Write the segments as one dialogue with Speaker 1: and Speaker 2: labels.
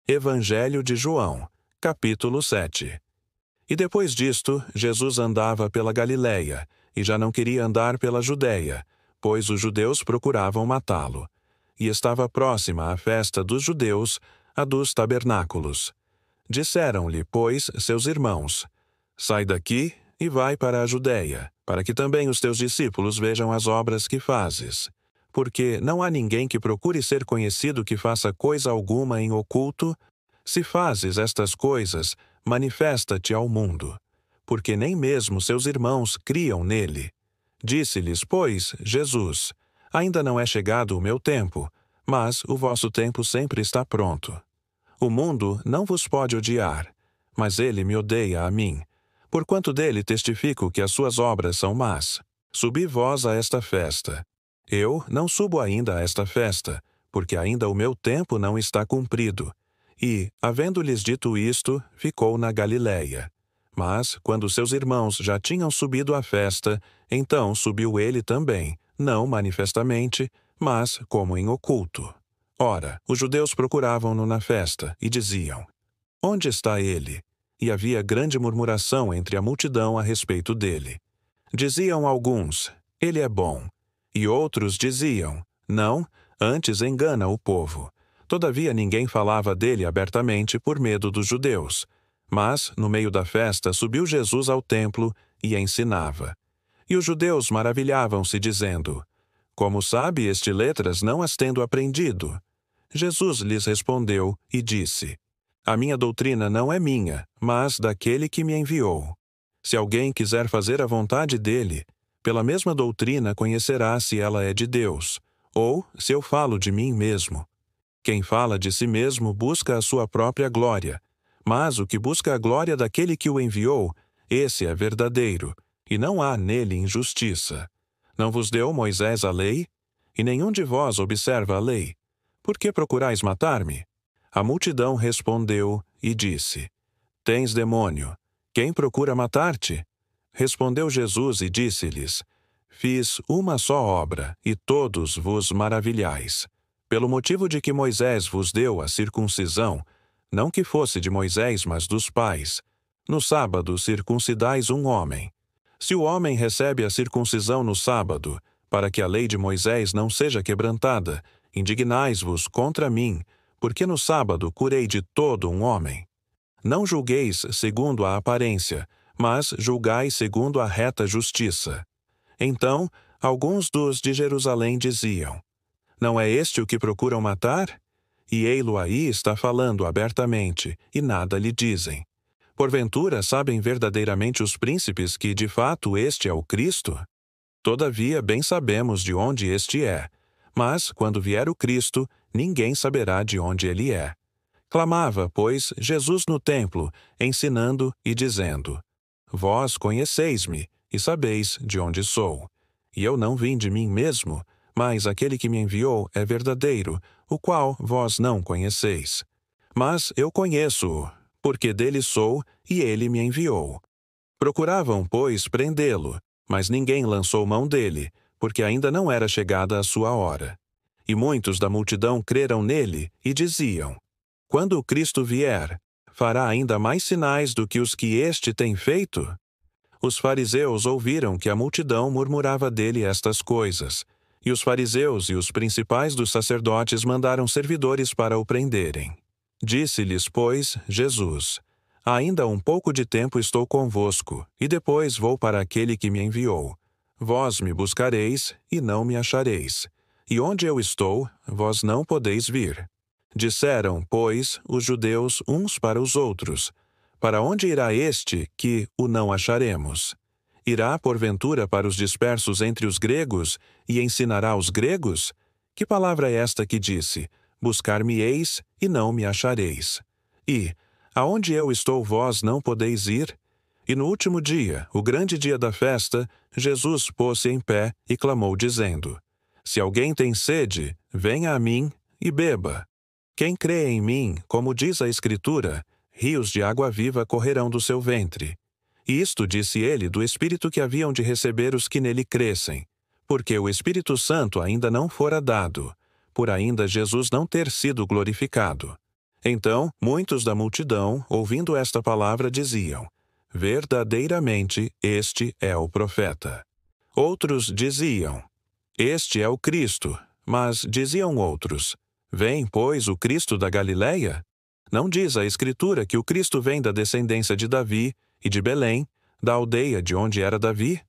Speaker 1: Evangelho de João, capítulo 7. E depois disto, Jesus andava pela Galiléia, e já não queria andar pela Judéia, pois os judeus procuravam matá-lo. E estava próxima a festa dos judeus, a dos tabernáculos. Disseram-lhe, pois, seus irmãos: Sai daqui e vai para a Judéia, para que também os teus discípulos vejam as obras que fazes. Porque não há ninguém que procure ser conhecido que faça coisa alguma em oculto. Se fazes estas coisas, manifesta-te ao mundo. Porque nem mesmo seus irmãos criam nele. Disse-lhes, pois, Jesus: Ainda não é chegado o meu tempo, mas o vosso tempo sempre está pronto. O mundo não vos pode odiar, mas ele me odeia a mim, porquanto dele testifico que as suas obras são más. Subi vós a esta festa. Eu não subo ainda a esta festa, porque ainda o meu tempo não está cumprido. E, havendo-lhes dito isto, ficou na Galiléia. Mas, quando seus irmãos já tinham subido à festa, então subiu ele também, não manifestamente, mas como em oculto. Ora, os judeus procuravam-no na festa, e diziam: Onde está ele? E havia grande murmuração entre a multidão a respeito dele. Diziam alguns: Ele é bom. E outros diziam: Não, antes engana o povo. Todavia ninguém falava dele abertamente por medo dos judeus. Mas, no meio da festa, subiu Jesus ao templo e ensinava. E os judeus maravilhavam-se, dizendo: Como sabe este letras, não as tendo aprendido? Jesus lhes respondeu e disse: A minha doutrina não é minha, mas daquele que me enviou. Se alguém quiser fazer a vontade dele, pela mesma doutrina conhecerá se ela é de Deus, ou se eu falo de mim mesmo. Quem fala de si mesmo busca a sua própria glória, mas o que busca a glória daquele que o enviou, esse é verdadeiro, e não há nele injustiça. Não vos deu Moisés a lei? E nenhum de vós observa a lei. Por que procurais matar-me? A multidão respondeu e disse: Tens demônio. Quem procura matar-te? Respondeu Jesus e disse-lhes: Fiz uma só obra, e todos vos maravilhais. Pelo motivo de que Moisés vos deu a circuncisão, não que fosse de Moisés, mas dos pais. No sábado circuncidais um homem. Se o homem recebe a circuncisão no sábado, para que a lei de Moisés não seja quebrantada, indignais-vos contra mim, porque no sábado curei de todo um homem. Não julgueis segundo a aparência, mas julgai segundo a reta justiça. Então, alguns dos de Jerusalém diziam: Não é este o que procuram matar? E ei-lo aí está falando abertamente, e nada lhe dizem. Porventura sabem verdadeiramente os príncipes que, de fato, este é o Cristo? Todavia, bem sabemos de onde este é. Mas, quando vier o Cristo, ninguém saberá de onde ele é. Clamava, pois, Jesus no templo, ensinando e dizendo: Vós conheceis-me, e sabeis de onde sou. E eu não vim de mim mesmo, mas aquele que me enviou é verdadeiro, o qual vós não conheceis. Mas eu conheço-o, porque dele sou, e ele me enviou. Procuravam, pois, prendê-lo, mas ninguém lançou mão dele, porque ainda não era chegada a sua hora. E muitos da multidão creram nele e diziam: Quando o Cristo vier, fará ainda mais sinais do que os que este tem feito? Os fariseus ouviram que a multidão murmurava dele estas coisas, e os fariseus e os principais dos sacerdotes mandaram servidores para o prenderem. Disse-lhes, pois, Jesus: Ainda um pouco de tempo estou convosco, e depois vou para aquele que me enviou. Vós me buscareis, e não me achareis. E onde eu estou, vós não podeis vir. Disseram, pois, os judeus uns para os outros: Para onde irá este que o não acharemos? Irá, porventura, para os dispersos entre os gregos, e ensinará os gregos? Que palavra é esta que disse: Buscar-me-eis, e não me achareis? E, aonde eu estou vós não podeis ir? E no último dia, o grande dia da festa, Jesus pôs-se em pé e clamou, dizendo: Se alguém tem sede, venha a mim e beba. Quem crê em mim, como diz a Escritura, rios de água viva correrão do seu ventre. E isto disse ele do Espírito que haviam de receber os que nele crescem, porque o Espírito Santo ainda não fora dado, por ainda Jesus não ter sido glorificado. Então, muitos da multidão, ouvindo esta palavra, diziam: verdadeiramente, este é o profeta. Outros diziam: este é o Cristo. Mas diziam outros: vem, pois, o Cristo da Galileia? Não diz a Escritura que o Cristo vem da descendência de Davi e de Belém, da aldeia de onde era Davi?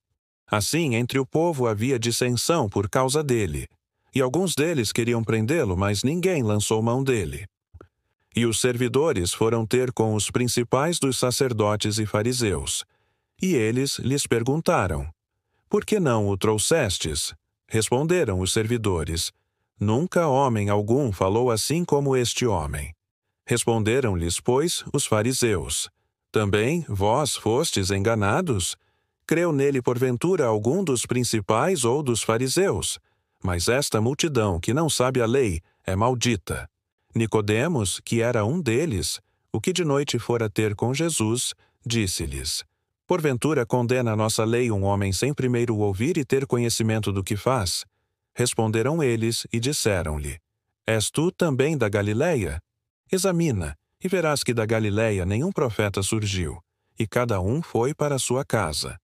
Speaker 1: Assim, entre o povo havia dissensão por causa dele. E alguns deles queriam prendê-lo, mas ninguém lançou mão dele. E os servidores foram ter com os principais dos sacerdotes e fariseus. E eles lhes perguntaram: por que não o trouxestes? Responderam os servidores: nunca homem algum falou assim como este homem. Responderam-lhes, pois, os fariseus: também vós fostes enganados? Creu nele porventura algum dos principais ou dos fariseus? Mas esta multidão que não sabe a lei é maldita. Nicodemos, que era um deles, o que de noite fora ter com Jesus, disse-lhes: porventura condena a nossa lei um homem sem primeiro ouvir e ter conhecimento do que faz? Responderam eles e disseram-lhe: és tu também da Galileia? Examina, e verás que da Galileia nenhum profeta surgiu, e cada um foi para a sua casa.